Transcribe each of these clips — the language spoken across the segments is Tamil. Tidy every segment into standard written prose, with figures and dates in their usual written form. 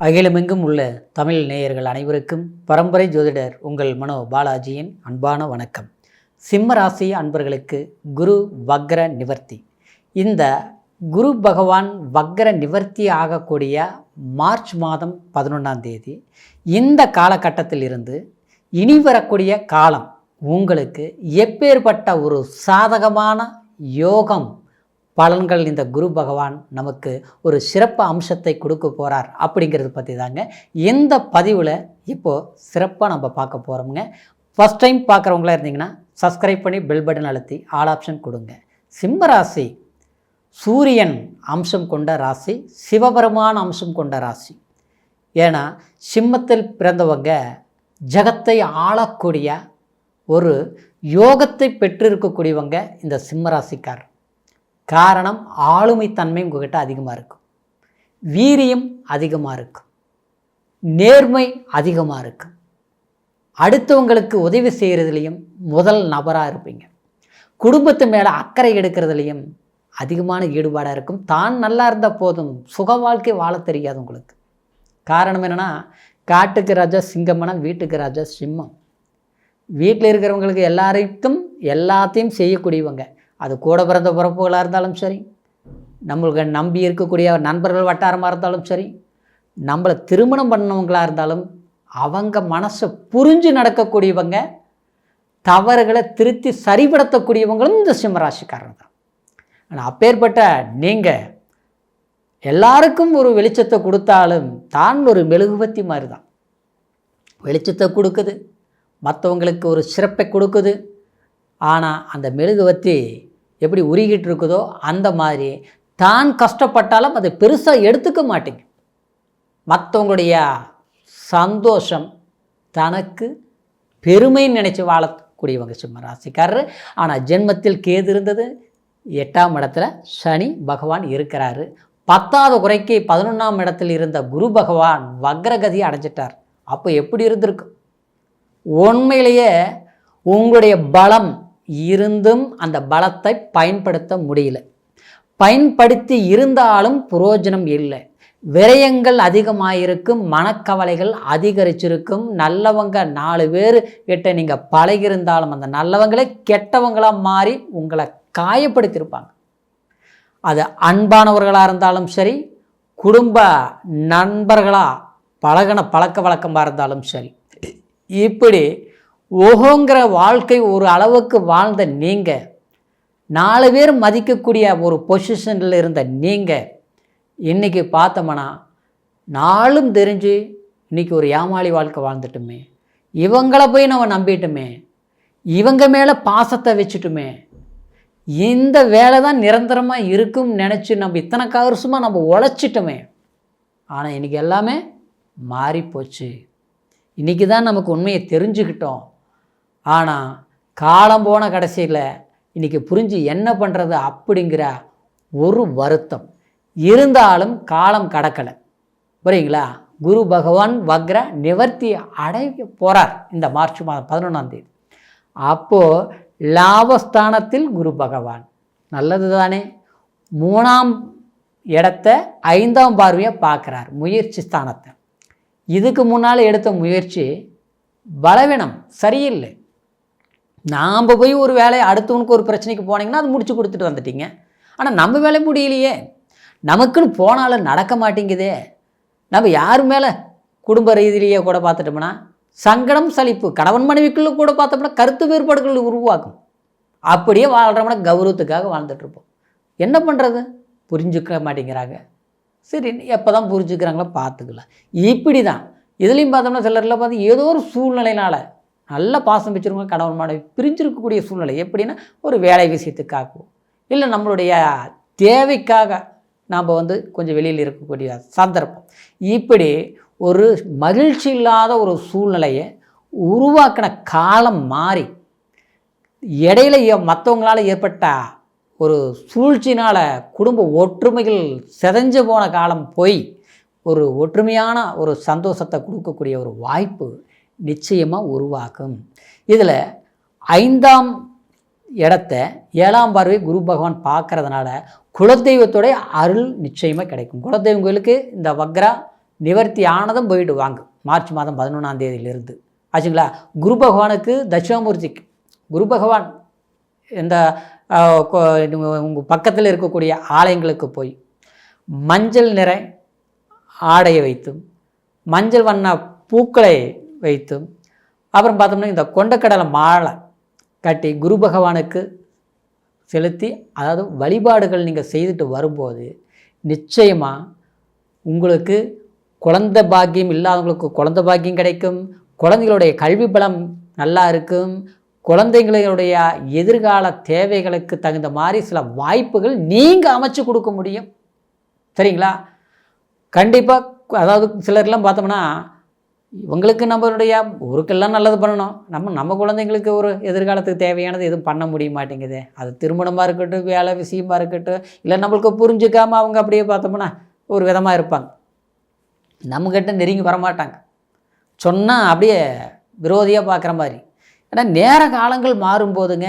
அகிலமெங்கும் உள்ள தமிழ் நேயர்கள் அனைவருக்கும் பரம்பரை ஜோதிடர் உங்கள் மனோ பாலாஜியின் அன்பான வணக்கம். சிம்ம ராசி அன்பர்களுக்கு குரு வக்ர நிவர்த்தி. இந்த குரு பகவான் வக்ர நிவர்த்தி ஆகக்கூடிய மார்ச் மாதம் 11ஆம் தேதி இந்த காலகட்டத்தில் இருந்து இனி வரக்கூடிய காலம் உங்களுக்கு எப்பேற்பட்ட ஒரு சாதகமான யோகம் பலன்கள் இந்த குரு பகவான் நமக்கு ஒரு சிறப்பு அம்சத்தை கொடுக்க போகிறார் அப்படிங்கிறது பற்றி தாங்க இந்த பதிவில் இப்போது சிறப்பாக நம்ம பார்க்க போகிறோமுங்க. ஃபஸ்ட் டைம் பார்க்குறவங்களா இருந்தீங்கன்னா சப்ஸ்கிரைப் பண்ணி பெல் பட்டன் அழுத்தி ஆல் ஆப்ஷன் கொடுங்க. சிம்ம ராசி சூரியன் அம்சம் கொண்ட ராசி, சிவபெருமான அம்சம் கொண்ட ராசி. ஏன்னா சிம்மத்தில் பிறந்தவங்க ஜகத்தை ஆளக்கூடிய ஒரு யோகத்தை பெற்றிருக்கக்கூடியவங்க இந்த சிம்ம ராசிக்கார். காரணம், ஆளுமை தன்மை உங்கள்கிட்ட அதிகமாக இருக்கும், வீரியம் அதிகமாக இருக்கும், நேர்மை அதிகமாக இருக்கும், அடுத்தவங்களுக்கு உதவி செய்கிறதுலையும் முதல் நபராக இருப்பீங்க, குடும்பத்து மேலே அக்கறை எடுக்கிறதுலையும் அதிகமான ஈடுபாடாக இருக்கும். தான் நல்லா இருந்தால் போதும், சுக வாழ்க்கை வாழ தெரியாது உங்களுக்கு. காரணம் என்னென்னா, காட்டுக்கு ராஜா சிங்கம்னா வீட்டுக்கு ராஜா சிம்மம். வீட்டில் இருக்கிறவங்களுக்கு எல்லாத்தையும் செய்யக்கூடியவங்க. அது கூட பிறந்த பிறப்புகளாக இருந்தாலும் சரி, நம்மளுக்கு நம்பி இருக்கக்கூடிய நண்பர்கள் வட்டாரமாக இருந்தாலும் சரி, நம்மளை திருமணம் பண்ணவங்களாக இருந்தாலும் அவங்க மனசை புரிஞ்சு நடக்கக்கூடியவங்க, தவறுகளை திருத்தி சரிபடுத்தக்கூடியவங்களும் இந்த சிம்மராசிக்காரங்க தான். ஆனால் அப்பேற்பட்ட நீங்கள் எல்லாருக்கும் ஒரு வெளிச்சத்தை கொடுத்தாலும் தான் ஒரு மெழுகுவத்தி மாதிரி தான். வெளிச்சத்தை கொடுக்குது, மற்றவங்களுக்கு ஒரு சிறப்பை கொடுக்குது. ஆனால் அந்த மெழுகுவத்தி எப்படி உருகிட்டு இருக்குதோ அந்த மாதிரி தான் கஷ்டப்பட்டாலும் அதை பெருசாக எடுத்துக்க மாட்டேங்க. மற்றவங்களுடைய சந்தோஷம் தனக்கு பெருமைன்னு நினச்சி வாழக்கூடியவங்க சிம்ம ராசிக்காரர். ஆனால் ஜென்மத்தில் கேது இருந்தது, 8ஆம் இடத்துல சனி பகவான் இருக்கிறாரு. 10வது குறைக்கு 11ஆம் இடத்தில் இருந்த குரு பகவான் வக்ரகதி அடைஞ்சிட்டார். அப்போ எப்படி இருந்திருக்கும்? உண்மையிலேயே உங்களுடைய பலம் இருந்தும் அந்த பலத்தை பயன்படுத்த முடியல. பயன்படுத்தி இருந்தாலும் பிரயோஜனம் இல்லை. விரயங்கள் அதிகமாயிருக்கும், மனக்கவலைகள் அதிகரிச்சிருக்கும். நல்லவங்க 4 பேர் கிட்ட நீங்கள் பழகியிருந்தாலும் அந்த நல்லவங்களே கெட்டவங்களாக மாறி உங்களை காயப்படுத்தியிருப்பாங்க. அது அன்பானவர்களாக இருந்தாலும் சரி, குடும்ப நண்பர்களாக பழக்க வழக்கமாக இருந்தாலும் சரி, இப்படி ஓஹோங்கிற வாழ்க்கை ஒரு அளவுக்கு வாழ்ந்த நீங்கள், 4 பேர் மதிக்கக்கூடிய ஒரு பொசிஷனில் இருந்த நீங்கள், இன்றைக்கி பார்த்தோம்னா நாளும் தெரிஞ்சு இன்றைக்கி ஒரு ஏமாளி வாழ்க்கை வாழ்ந்துட்டுமே, இவங்களை போய் நம்ம நம்பிட்டுமே, இவங்க மேலே பாசத்தை வச்சுட்டுமே, இந்த வேலை தான் நிரந்தரமாக இருக்கும்னு நினச்சி நம்ம இத்தனை வருஷமாக நம்ம உழைச்சிட்டோமே. ஆனால் இன்றைக்கி எல்லாமே மாறிப்போச்சு. இன்றைக்கி தான் நமக்கு உண்மையை தெரிஞ்சுக்கிட்டோம். ஆனால் காலம் போன கடைசியில் இன்றைக்கி புரிஞ்சு என்ன பண்ணுறது அப்படிங்கிற ஒரு வருத்தம் இருந்தாலும் காலம் கடக்கலை. புரியுங்களா? குரு பகவான் வக்ர நிவர்த்தி அடைய போகிறார் இந்த மார்ச் மாதம் 11ஆம் தேதி. அப்போது லாபஸ்தானத்தில் குரு பகவான் நல்லது தானே. 3ஆம் இடத்த 5ஆம் பார்வையாக பார்க்குறார், முயற்சி ஸ்தானத்தை. இதுக்கு முன்னால் எடுத்த முயற்சி பலவீனம், சரியில்லை. நாம் போய் ஒரு வேலையை அடுத்தவனுக்கு ஒரு பிரச்சனைக்கு போனீங்கன்னா அது முடிச்சு கொடுத்துட்டு வந்துட்டீங்க. ஆனால் நம்ம வேலை முடியலையே, நமக்குன்னு போனாலும் நடக்க மாட்டேங்குதே. நம்ம யார் மேலே குடும்ப ரீதியிலேயே கூட பார்த்துட்டோம்னா சங்கடம் சலிப்பு, கணவன் மனைவிக்குள்ளே கூட பார்த்தோம்னா கருத்து வேறுபாடுகள் உருவாக்கும். அப்படியே வாழ்கிறோம்னா கௌரவத்துக்காக வாழ்ந்துட்டுருப்போம். என்ன பண்ணுறது? புரிஞ்சுக்க மாட்டேங்கிறாங்க. சரி, எப்போ தான் புரிஞ்சுக்கிறாங்களோ பார்த்துக்கலாம். இப்படி தான் இதுலேயும் பார்த்தோம்னா சிலரில் பார்த்து ஏதோ ஒரு சூழ்நிலையினால் நல்ல பாசம் வச்சுருக்கோங்க, கணவன் மனைவி பிரிஞ்சிருக்கக்கூடிய சூழ்நிலை. எப்படின்னா ஒரு வேலை விஷயத்துக்காகவும் இல்லை நம்மளுடைய தேவைக்காக நாம் கொஞ்சம் வெளியில் இருக்கக்கூடிய சந்தர்ப்பம். இப்படி ஒரு மகிழ்ச்சி இல்லாத ஒரு சூழ்நிலையை உருவாக்கின காலம் மாறி, இடையில மற்றவங்களால் ஏற்பட்ட ஒரு சூழ்ச்சினால் குடும்ப ஒற்றுமைகள் சிதைஞ்சு போன காலம் போய் ஒரு ஒற்றுமையான ஒரு சந்தோஷத்தை கொடுக்கக்கூடிய ஒரு வாய்ப்பு நிச்சயமாக உருவாக்கும். இதில் 5ஆம் இடத்த 7ஆம் பார்வை குரு பகவான் பார்க்கறதுனால குலதெய்வத்தோடைய அருள் நிச்சயமாக கிடைக்கும். குலதெய்வம் கோயிலுக்கு இந்த வக்ரா நிவர்த்தி ஆனதும் போயிட்டு வாங்க. மார்ச் மாதம் 11ஆம் தேதியிலிருந்து ஆச்சுங்களா. குரு பகவானுக்கு தட்சிணாமூர்த்திக்கு குரு பகவான் இந்த உங்கள் பக்கத்தில் இருக்கக்கூடிய ஆலயங்களுக்கு போய் மஞ்சள் நிற ஆடையை வைத்தும் மஞ்சள் வண்ண பூக்களை வைத்தும் அப்புறம் பார்த்தோம்னா இந்த கொண்டக்கடலை மாலை கட்டி குரு பகவானுக்கு செலுத்தி, அதாவது வழிபாடுகள் நீங்கள் செய்துட்டு வரும்போது நிச்சயமாக உங்களுக்கு குழந்தை பாக்கியம் இல்லாதவங்களுக்கு குழந்தை பாக்கியம் கிடைக்கும். குழந்தைகளுடைய கல்வி பலம் நல்லா இருக்கும். குழந்தைங்களுடைய எதிர்கால தேவைகளுக்கு தகுந்த மாதிரி சில வாய்ப்புகள் நீங்கள் அமைச்சு கொடுக்க முடியும். சரிங்களா. கண்டிப்பாக. அதாவது சிலர்லாம் பார்த்தோம்னா இவங்களுக்கு நம்மளுடைய ஊருக்கெல்லாம் நல்லது பண்ணணும், நம்ம குழந்தைங்களுக்கு ஒரு எதிர்காலத்துக்கு தேவையானது எதுவும் பண்ண முடிய மாட்டேங்குது. அது திருமணமாக இருக்கட்டும், வேலை விஷயமாக இருக்கட்டும், இல்லை நம்மளுக்கு புரிஞ்சுக்காமல் அவங்க அப்படியே பார்த்தோம்னா ஒரு விதமாக இருப்பாங்க. நம்மக்கிட்ட நெருங்கி வரமாட்டாங்க. சொன்னால் அப்படியே விரோதியாக பார்க்குற மாதிரி. ஏன்னா நேர காலங்கள் மாறும்போதுங்க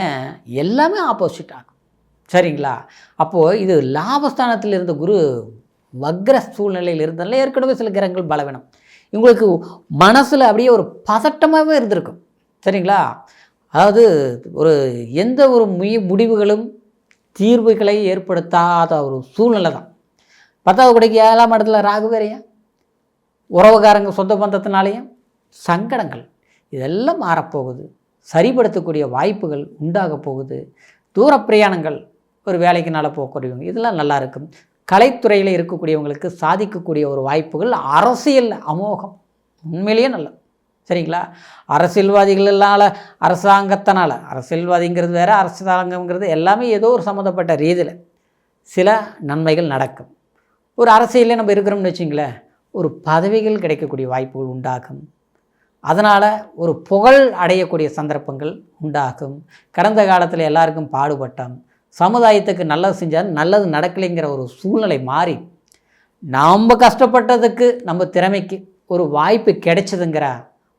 எல்லாமே ஆப்போசிட் ஆகும். சரிங்களா. அப்போது இது லாபஸ்தானத்தில் இருந்த குரு வக்ர சூழ்நிலையில் இருந்தனால ஏற்கனவே சில கிரகங்கள் பலவீனம். உங்களுக்கு மனசில் அப்படியே ஒரு பதட்டமாகவே இருந்திருக்கும். சரிங்களா. அதாவது ஒரு எந்த ஒரு முடிவுகளும் தீர்வுகளை ஏற்படுத்தாத ஒரு சூழ்நிலை தான். 10வது கூடைக்கு 7ஆம் இடத்துல ராகு வேறையா, உறவுக்காரங்க சொந்த பந்தத்தினாலேயும் சங்கடங்கள் இதெல்லாம் மாறப்போகுது. சரிப்படுத்தக்கூடிய வாய்ப்புகள் உண்டாக போகுது. தூர பிரயாணங்கள், ஒரு வேலைக்குனால போகக்கூடியவங்க இதெல்லாம் நல்லா இருக்கும். கலைத்துறையில் இருக்கக்கூடியவங்களுக்கு சாதிக்கக்கூடிய ஒரு வாய்ப்புகள், அரசியல் அமோகம், உண்மையிலேயே நல்ல. சரிங்களா. அரசியல்வாதிகளால் அரசாங்கத்தினால், அரசியல்வாதிங்கிறது வேறு, அரசாங்கங்கிறது எல்லாமே ஏதோ ஒரு சம்மந்தப்பட்ட ரீதியில் சில நன்மைகள் நடக்கும். ஒரு அரசியலில் நம்ம இருக்கிறோம்னு வச்சிங்களேன், ஒரு பதவிகள் கிடைக்கக்கூடிய வாய்ப்புகள் உண்டாகும். அதனால் ஒரு புகழ் அடையக்கூடிய சந்தர்ப்பங்கள் உண்டாகும். கடந்த காலத்தில் எல்லாருக்கும் பாடுபட்டோம், சமுதாயத்துக்கு நல்லது செஞ்சால் நல்லது நடக்கலைங்கிற ஒரு சூழ்நிலை மாறி நாம் கஷ்டப்பட்டதுக்கு நம்ம திறமைக்கு ஒரு வாய்ப்பு கிடைச்சதுங்கிற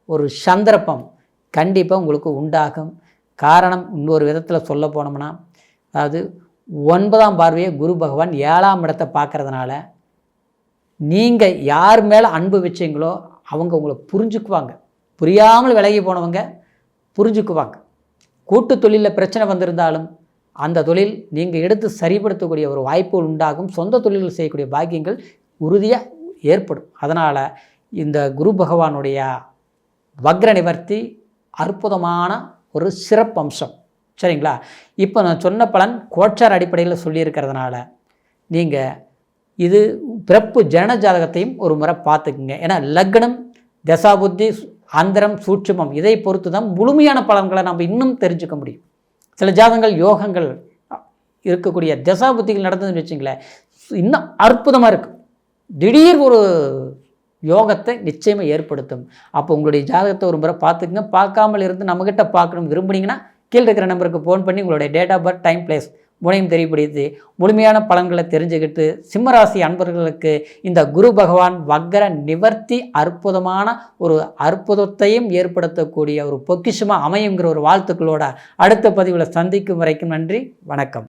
ஒரு சந்தர்ப்பம் கண்டிப்பாக உங்களுக்கு உண்டாகும். காரணம் இன்னொரு விதத்தில் சொல்ல போனோம்னா, அதாவது 9ஆம் பார்வையை குரு பகவான் 7ஆம் இடத்தை பார்க்குறதுனால நீங்கள் யார் மேலே அன்பு வச்சிங்களோ அவங்க உங்களை புரிஞ்சுக்குவாங்க. புரியாமல் விலகி போனவங்க புரிஞ்சுக்குவாங்க. கூட்டு தொழிலில் பிரச்சனை வந்திருந்தாலும் அந்த தொழில் நீங்கள் எடுத்து சரிப்படுத்தக்கூடிய ஒரு வாய்ப்புகள் உண்டாகும். சொந்த தொழில்கள் செய்யக்கூடிய பாக்கியங்கள் உறுதியாக ஏற்படும். அதனால் இந்த குரு பகவானுடைய வக்ர நிவர்த்தி அற்புதமான ஒரு சிறப்பம்சம். சரிங்களா. இப்போ நான் சொன்ன பலன் கோச்சார் அடிப்படையில் சொல்லியிருக்கிறதுனால நீங்கள் இது பிறப்பு ஜன ஜாதகத்தையும் ஒரு முறை பார்த்துக்குங்க. ஏன்னா லக்னம், தசாபுத்தி, அந்தரம், சூட்சுமம் இதை பொறுத்து தான் முழுமையான பலன்களை நம்ம இன்னும் தெரிஞ்சுக்க முடியும். சில ஜாதகங்கள் யோகங்கள் இருக்கக்கூடிய தசாபுத்திகள் நடந்ததுன்னு வச்சுங்களேன், இன்னும் அற்புதமாக இருக்கும். திடீர் ஒரு யோகத்தை நிச்சயமாக ஏற்படுத்தும். அப்போ உங்களுடைய ஜாதகத்தை ஒரு முறை பார்த்துக்குங்க. பார்க்காமல் இருந்து நம்மக்கிட்ட பார்க்கணும் விரும்புனீங்கன்னா கீழே இருக்கிற நம்பருக்கு ஃபோன் பண்ணி உங்களுடைய date of birth, time, place மூணையும் தெரியப்படுத்தி முழுமையான பலன்களை தெரிஞ்சுக்கிட்டு, சிம்மராசி அன்பர்களுக்கு இந்த குரு பகவான் வக்ர நிவர்த்தி அற்புதமான ஒரு அற்புதத்தையும் ஏற்படுத்தக்கூடிய ஒரு பொக்கிஷமாக அமையுங்கிற ஒரு வாழ்த்துக்களோட அடுத்த பதிவில் சந்திக்கும் வரைக்கும் நன்றி, வணக்கம்.